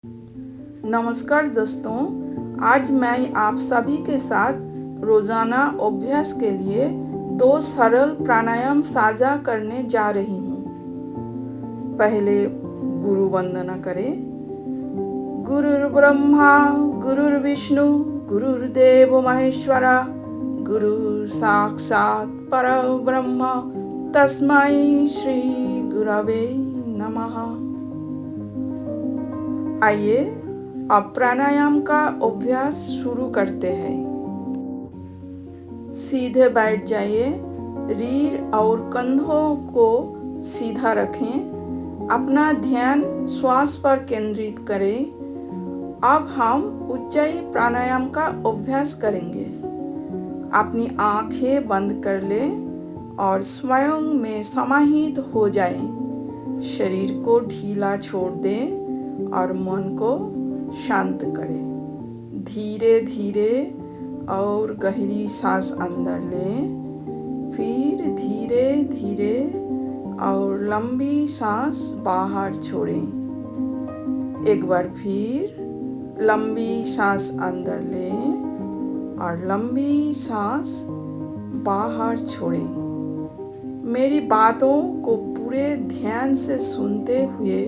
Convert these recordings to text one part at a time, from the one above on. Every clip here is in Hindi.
नमस्कार दोस्तों, आज मैं आप सभी के साथ रोजाना अभ्यास के लिए 2 सरल प्राणायाम साझा करने जा रही हूँ। पहले गुरु वंदना करें। गुरुर् ब्रह्मा गुरुर्विष्णु गुरुर्देव महेश्वरा गुरु साक्षात् परब्रह्म तस्मै श्री गुरवे नमः। आइए अब प्राणायाम का अभ्यास शुरू करते हैं। सीधे बैठ जाइए, रीढ़ और कंधों को सीधा रखें। अपना ध्यान श्वास पर केंद्रित करें। अब हम उज्जाई प्राणायाम का अभ्यास करेंगे। अपनी आंखें बंद कर लें और स्वयं में समाहित हो जाएं। शरीर को ढीला छोड़ दें और मन को शांत करें। धीरे धीरे और गहरी सांस अंदर लें, फिर धीरे धीरे और लंबी सांस बाहर छोड़ें। एक बार फिर लंबी सांस अंदर लें और लंबी सांस बाहर छोड़ें। मेरी बातों को पूरे ध्यान से सुनते हुए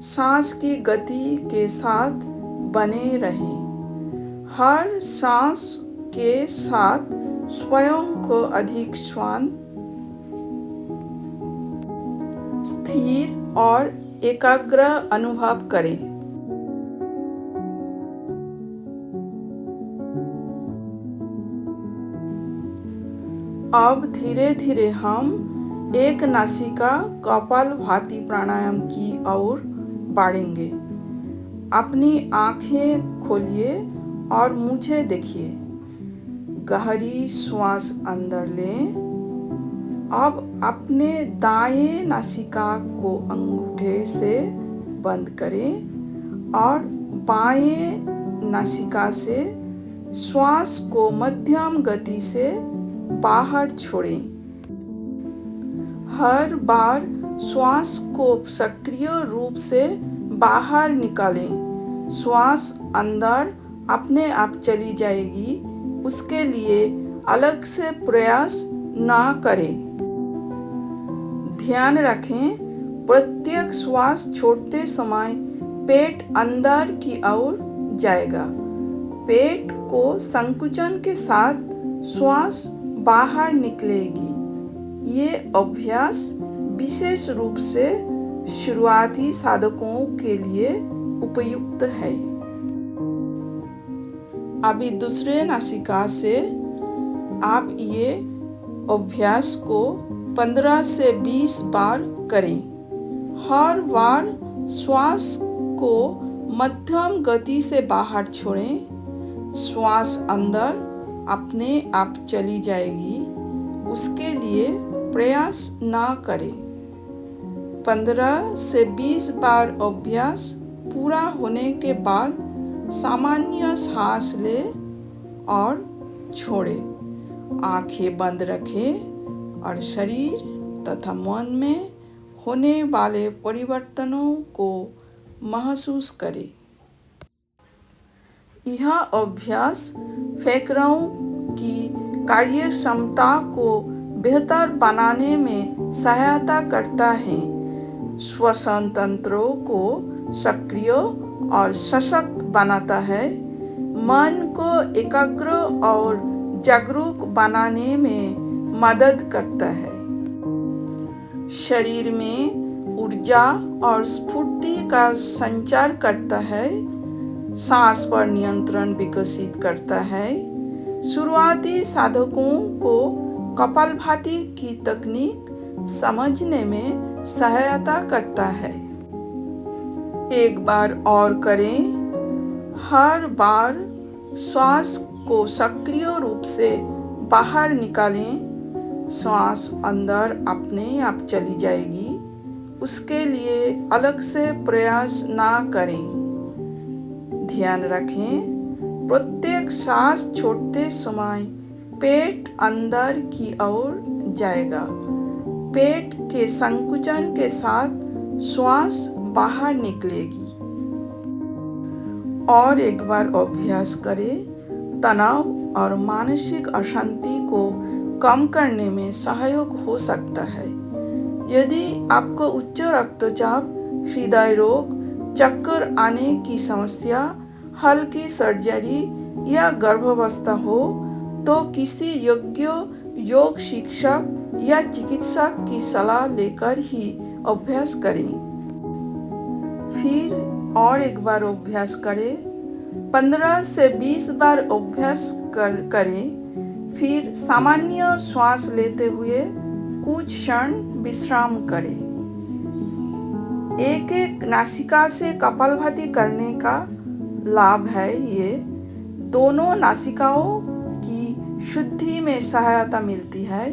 सांस की गति के साथ बने रहें। हर सांस के साथ स्वयं को अधिक शांत, स्थिर और एकाग्र अनुभव करें। अब धीरे धीरे हम एक नासिका कपालभाति प्राणायाम की ओर बढ़ेंगे। अपनी आंखें खोलिए और मुझे देखिए। गहरी श्वास अंदर लें। अब अपने दाएं नासिका को अंगूठे से बंद करें और बाएं नासिका से श्वास को मध्यम गति से बाहर छोड़ें। हर बार श्वास को सक्रिय रूप से बाहर निकालें। श्वास अंदर अपने आप चली जाएगी, उसके लिए अलग से प्रयास ना करें। ध्यान रखें, प्रत्येक श्वास छोड़ते समय पेट अंदर की ओर जाएगा। पेट को संकुचन के साथ श्वास बाहर निकलेगी। ये अभ्यास विशेष रूप से शुरुआती साधकों के लिए उपयुक्त है। अभी दूसरे नासिका से आप ये अभ्यास को 15 से 20 बार करें। हर बार श्वास को मध्यम गति से बाहर छोड़ें। श्वास अंदर अपने आप चली जाएगी, उसके लिए प्रयास ना करें। 15 से 20 बार अभ्यास पूरा होने के बाद सामान्य सांस ले और छोड़े। आंखें बंद रखें और शरीर तथा मन में होने वाले परिवर्तनों को महसूस करें। यह अभ्यास फेफड़ों की कार्य क्षमता को बेहतर बनाने में सहायता करता है, श्वसन तंत्रों को सक्रिय और सशक्त बनाता है, मन को एकाग्र और जागरूक बनाने में मदद करता है, शरीर में ऊर्जा और स्फूर्ति का संचार करता है, सांस पर नियंत्रण विकसित करता है। शुरुआती साधकों को कपालभाति की तकनीक समझने में सहायता करता है। एक बार और करें। हर बार श्वास को सक्रिय रूप से बाहर निकालें। श्वास अंदर अपने आप चली जाएगी, उसके लिए अलग से प्रयास ना करें। ध्यान रखें, प्रत्येक सांस छोड़ते समय पेट अंदर की ओर जाएगा। पेट के संकुचन के साथ श्वास बाहर निकलेगी। और एक बार अभ्यास करें। तनाव और मानसिक अशांति को कम करने में सहायक हो सकता है। यदि आपको उच्च रक्तचाप, हृदय रोग, चक्कर आने की समस्या, हल्की सर्जरी या गर्भावस्था हो तो किसी योग्य योग शिक्षक या चिकित्सक की सलाह लेकर ही अभ्यास करें। फिर और एक बार अभ्यास करें। 15 से 20 बार अभ्यास करें। फिर सामान्य श्वास लेते हुए कुछ क्षण विश्राम करें। एक एक नासिका से कपालभाति करने का लाभ है ये दोनों नासिकाओं की शुद्धि में सहायता मिलती है,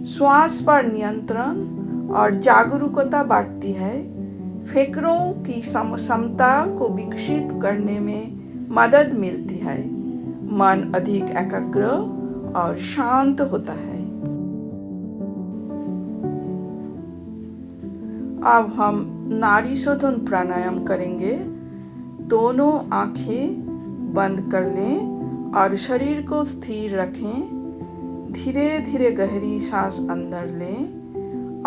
श्वास पर नियंत्रण और जागरूकता बढ़ती है, फेफड़ों की क्षमता को विकसित करने में मदद मिलती है, मन अधिक एकाग्र और शांत होता है। अब हम नाड़ी शोधन प्राणायाम करेंगे। दोनों आंखें बंद कर लें और शरीर को स्थिर रखें। धीरे धीरे गहरी सांस अंदर लें।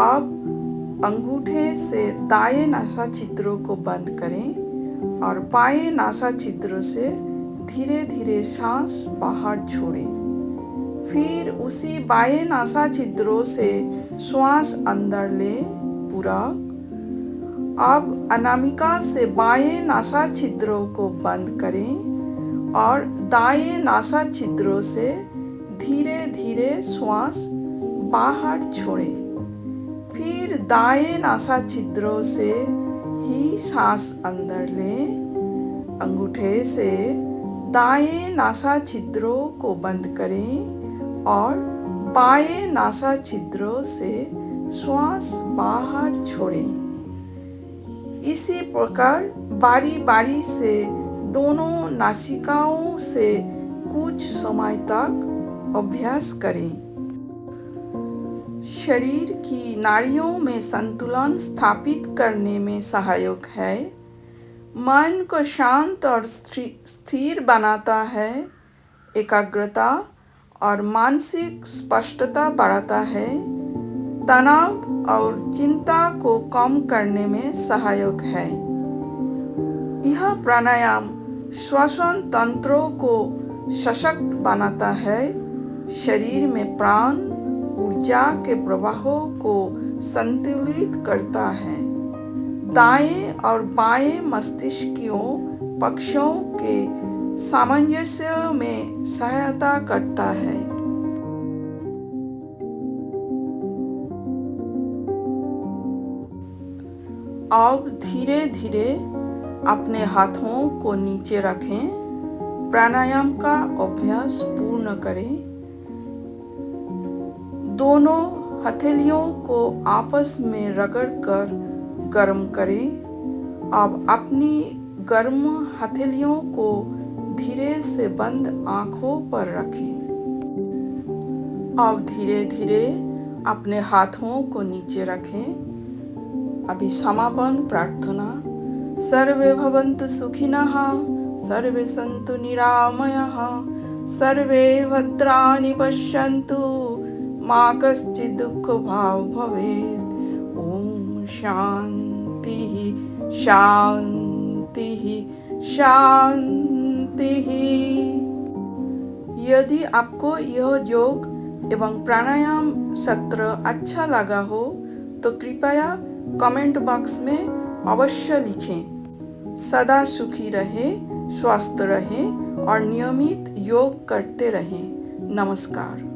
अब अंगूठे से दाएं नासा छिद्रों को बंद करें और बाएं नासा छिद्रों से धीरे धीरे सांस बाहर छोड़ें। फिर उसी बाएं नासा छिद्रों से श्वास अंदर लें पूरा। अब अनामिका से बाएं नासा छिद्रों को बंद करें और दाएं नासा छिद्रों से धीरे धीरे श्वास बाहर छोड़ें। फिर दाएं नासा छिद्रों से ही सांस अंदर लें। अंगूठे से दाएं नासा छिद्रों को बंद करें और बाएं नासा छिद्रों से श्वास बाहर छोड़ें। इसी प्रकार बारी बारी से दोनों नासिकाओं से कुछ समय तक अभ्यास करें। शरीर की नाड़ियों में संतुलन स्थापित करने में सहायक है, मन को शांत और स्थिर बनाता है, एकाग्रता और मानसिक स्पष्टता बढ़ाता है, तनाव और चिंता को कम करने में सहायक है। यह प्राणायाम श्वसन तंत्रों को सशक्त बनाता है, शरीर में प्राण ऊर्जा के प्रवाहों को संतुलित करता है, दाएं और बाएं मस्तिष्कीय पक्षों के सामंजस्य में सहायता करता है। अब धीरे धीरे अपने हाथों को नीचे रखें। प्राणायाम का अभ्यास पूर्ण करें। दोनों हथेलियों को आपस में रगड़कर गर्म करें। अब अपनी गर्म हथेलियों को धीरे से बंद आंखों पर रखें। अब धीरे धीरे अपने हाथों को नीचे रखें। अभी समापन प्रार्थना। सर्वे भवन्तु सुखिनः, सर्वे सन्तु निरामयाः, सर्वे भद्राणि पश्यन्तु, मा कश्चित् दुःखभाग् भवेत्। ओम शांति शांति शांति। यदि आपको यह योग एवं प्राणायाम सत्र अच्छा लगा हो तो कृपया कमेंट बॉक्स में अवश्य लिखें। सदा सुखी रहे, स्वस्थ रहे और नियमित योग करते रहें। नमस्कार।